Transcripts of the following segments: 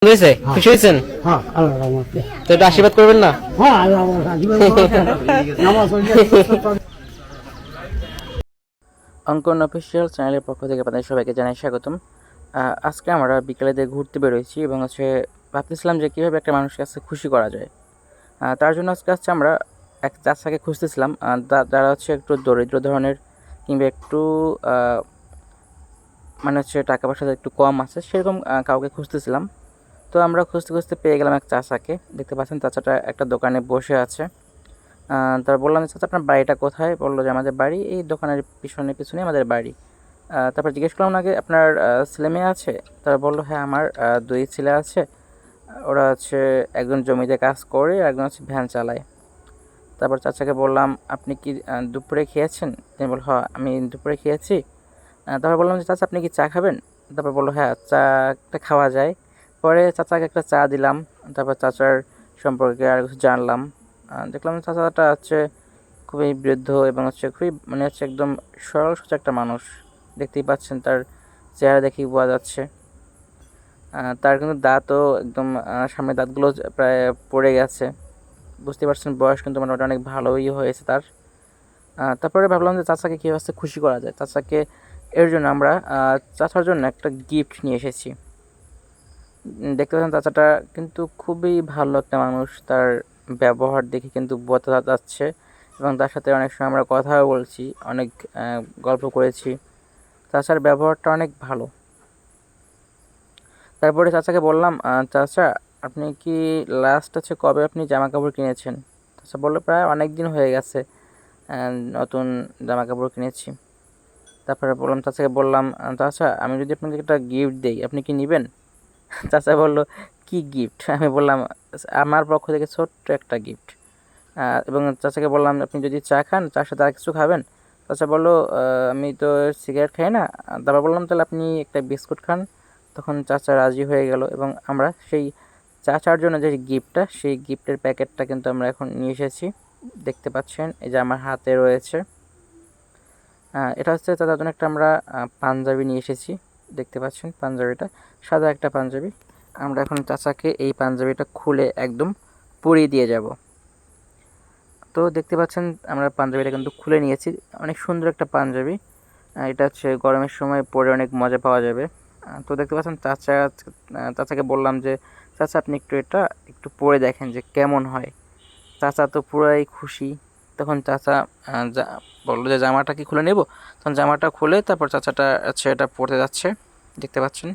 হয়েছে? খুশি হয়েছেন? হ্যাঁ, আল্লাহর রহমতে। তো একটু আশীর্বাদ করবেন না? হ্যাঁ, আল্লাহ আমার আশীর্বাদ করেছেন। নামাজ পড়লে অঙ্কন অফিসিয়াল চ্যানেলের পক্ষ থেকে আপনাদের সবাইকে জানাই স্বাগতম। আজকে আমরা বিকেলে দিয়ে ঘুরতে বেরোয়েছি এবং ভাবতেছিলাম যে কীভাবে একটা মানুষকে আজকে খুশি করা যায়। তার জন্য আজকে আমরা এক চাচাকে খুঁজতেছিলাম, যারা একটু দরিদ্র ধরনের কিংবা একটু টাকা পয়সা একটু কম আছে সেরকম কাউকে খুঁজতেছিলাম। তো আমরা খুঁজতে খুঁজতে পেয়ে গেলাম এক চাচাকে। দেখতে পাচ্ছেন চাচাটা একটা দোকানে বসে আছে। তারপর বললাম যে চাচা আপনার বাড়িটা কোথায়? বললো যে আমাদের বাড়ি এই দোকানের পিছনে আমাদের বাড়ি। তারপর জিজ্ঞেস করলাম ওনাকে আপনার ছেলে মেয়ে আছে? তারা বললো হ্যাঁ আমার 2 ছেলে আছে। ওরা একজন জমিতে কাজ করে, একজন ভ্যান চালায়। তারপর চাচাকে বললাম আপনি কি দুপুরে খেয়েছেন? তিনি বলল হ্যাঁ আমি দুপুরে খেয়েছি। তারপর বললাম যে চাচা আপনি কি চা খাবেন? তারপর বললো হ্যাঁ চা একটা খাওয়া যায়। পরে চাচাকে একটা চা দিলাম। তারপর চাচার সম্পর্কে আর কিছু জানলাম। দেখলাম চাচাটা খুবই বৃদ্ধ এবং খুবই একদম সরল সোজা একটা মানুষ। দেখতেই পাচ্ছেন তার চেহারা দেখেই বোঝা যাচ্ছে। তার কিন্তু দাঁতও একদম সামনের দাঁতগুলো প্রায় পড়ে গেছে। বুঝতে পারছেন বয়স কিন্তু মোটামুটি অনেক ভালোই হয়েছে তার। তারপরে ভাবলাম যে চাচাকে কীভাবে খুশি করা যায়। চাচাকে এর জন্য আমরা চাচার জন্য একটা গিফট নিয়ে এসেছি। দেখতে পাচ্ছেন চাচাটা কিন্তু খুবই ভালো একটা মানুষ। তার ব্যবহার দেখে কিন্তু বোঝা যাচ্ছে এবং তার সাথে অনেক সময় আমরা কথাও বলছি, অনেক গল্প করেছি। চাচার ব্যবহারটা অনেক ভালো। তারপরে চাচাকে বললাম চাচা আপনি কি লাস্ট কবে আপনি জামা কাপড় কিনেছেন? চাচা বললো প্রায় অনেক দিন হয়ে গেছে নতুন জামা কাপড় কিনেছি। তারপরে চাচাকে বললাম চাচা আমি যদি আপনাকে একটা গিফট দিই আপনি কি নেবেন? চাচা বললো কি গিফট? আমি বললাম আমার পক্ষ থেকে ছোট্ট একটা গিফট। এবং চাচাকে বললাম আপনি যদি চা খান চার সাথে আর কিছু খাবেন? চাচা বললো আমি তো সিগারেট খাই না। তারপর বললাম তাহলে আপনি একটা বিস্কুট খান। তখন চাচা রাজি হয়ে গেল এবং আমরা সেই চাচার জন্য যে গিফটটা সেই গিফটের প্যাকেটটা কিন্তু আমরা এখন নিয়ে এসেছি। দেখতে পাচ্ছেন এই যে আমার হাতে রয়েছে। এটা চাচার জন্য একটা আমরা পাঞ্জাবি নিয়ে এসেছি। দেখতে পাচ্ছেন পাঞ্জাবিটা সাদা একটা পাঞ্জাবি। আমরা এখন চাচাকে এই পাঞ্জাবিটা খুলে একদম পরিয়ে দিয়ে যাব। তো দেখতে পাচ্ছেন আমরা পাঞ্জাবিটা কিন্তু খুলে নিয়েছি। অনেক সুন্দর একটা পাঞ্জাবি। এটা গরমের সময় পরে অনেক মজা পাওয়া যাবে। তো দেখতে পাচ্ছেন চাচাকে বললাম যে চাচা আপনি এটা একটু পরে দেখেন যে কেমন হয়। চাচা তো পুরাই খুশি। তখন চাচা বললো যে জামাটা কি খুলে নেব? তখন জামাটা খুলে তারপর চাচাটা এটা পরতে যাচ্ছে। দেখতে পাচ্ছেন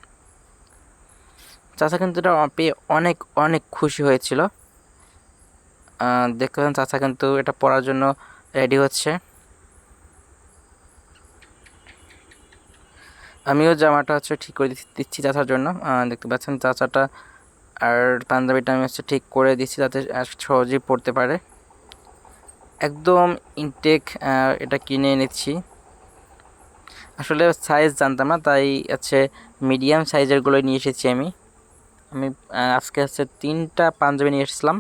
চাচা কিন্তু এটা পেয়ে অনেক অনেক খুশি হয়েছিল। দেখতে পাচ্ছেন চাচা কিন্তু এটা পরার জন্য রেডি হচ্ছে। আমিও জামাটা ঠিক করে দিচ্ছি চাচার জন্য। দেখতে পাচ্ছেন চাচাটা আর পাঞ্জাবিটা আমি ঠিক করে দিচ্ছি যাতে সহজেই পরতে পারে। একদম ইনটেক এটা কিনে এনেছি। আসলে সাইজ জানতাম না, তাই মিডিয়াম সাইজেরগুলো নিয়ে এসেছি আমি। আজকে 3টা পাঞ্জাবি নিয়ে এসেছিলাম।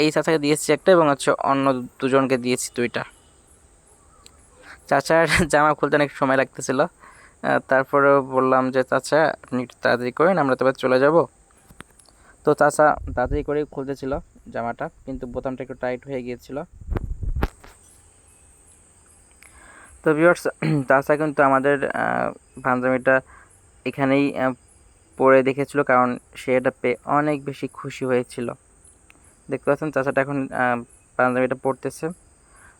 এই চাচাকে দিয়েছি একটা এবং অন্য দুজনকে দিয়েছি 2টা। চাচার জামা খুলতে অনেক সময় লাগতেছিল। তারপরেও বললাম যে চাচা আপনি একটু তাড়াতাড়ি করেন আমরা তবে চলে যাব। তো চাচা তাড়াতাড়ি করেই খুলতেছিল জামাটা, কিন্তু বোতামটা একটু টাইট হয়ে গিয়েছিল। তো ভিউয়ার্স চাচা কিন্তু আমাদের পাঞ্জাবিটা এখানেই পরে দেখেছিল, কারণ সে এটা পেয়ে অনেক বেশি খুশি হয়েছিল। দেখতে পাচ্ছেন চাচাটা এখন পাঞ্জাবিটা পরতেছে।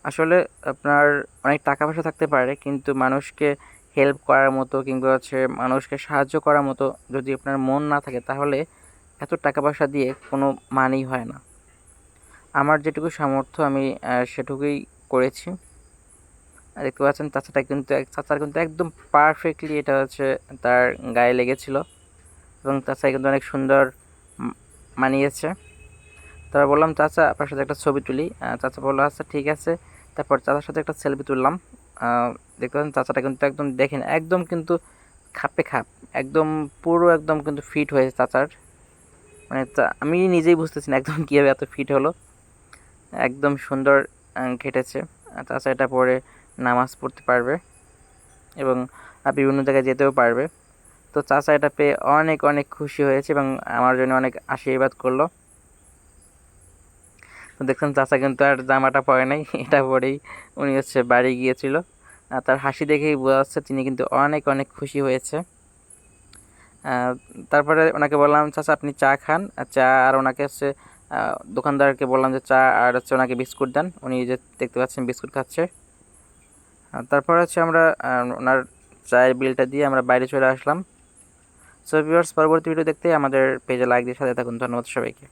আসলে আপনার অনেক টাকা পয়সা থাকতে পারে, কিন্তু মানুষকে হেল্প করার মতো কিংবা মানুষকে সাহায্য করার মতো যদি আপনার মন না থাকে তাহলে এত টাকা পয়সা দিয়ে কোনো মানেই হয় না। আমার যেটুকু সামর্থ্য আমি সেটুকুই করেছি। দেখতে পাচ্ছেন চাচার কিন্তু একদম পারফেক্টলি এটা তার গায়ে লেগেছিল এবং চাচা কিন্তু অনেক সুন্দর মানিয়েছে। তারপর বললাম চাচা আপনার সাথে একটা ছবি তুলি। চাচা বললো আচ্ছা ঠিক আছে। তারপর চাচার সাথে একটা সেলফি তুললাম। দেখতে পাচ্ছেন চাচাটা কিন্তু একদম দেখেন একদম কিন্তু খাপে খাপ, একদম পুরো একদম কিন্তু ফিট হয়েছে চাচার। আমি নিজেই বুঝতেছি না একদম কীভাবে এত ফিট হলো। একদম সুন্দর ঘেটেছে। চাচা এটা পরে নামাজ পড়তে পারবে এবং বিভিন্ন জায়গায় যেতেও পারবে। তো চাচা এটা পেয়ে অনেক অনেক খুশি হয়েছে এবং আমার জন্য অনেক আশীর্বাদ করলো। তো দেখছেন চাচা কিন্তু আর জামাটা পরে নাই, এটা পরেই উনি হচ্ছে বাড়ি গিয়েছিল। তার হাসি দেখেই বোঝা যাচ্ছে তিনি কিন্তু অনেক অনেক খুশি হয়েছে। তারপরে ওনাকে বললাম চাচা আপনি চা খান, চা আর ওনাকে হচ্ছে দোকানদারকে বললাম যে চা আর হচ্ছে ওনাকে বিস্কুট দেন। উনি যে দেখতে পাচ্ছেন বিস্কুট খাচ্ছে। তারপর হচ্ছে আমরা ওনার চায়ের বিলটা দিয়ে আমরা বাইরে চলে আসলাম। সো ভিউয়ার্স, পরবর্তী ভিডিও দেখতে আমাদের পেজে লাইক দিয়ে সাথে থাকুন। ধন্যবাদ সবাইকে।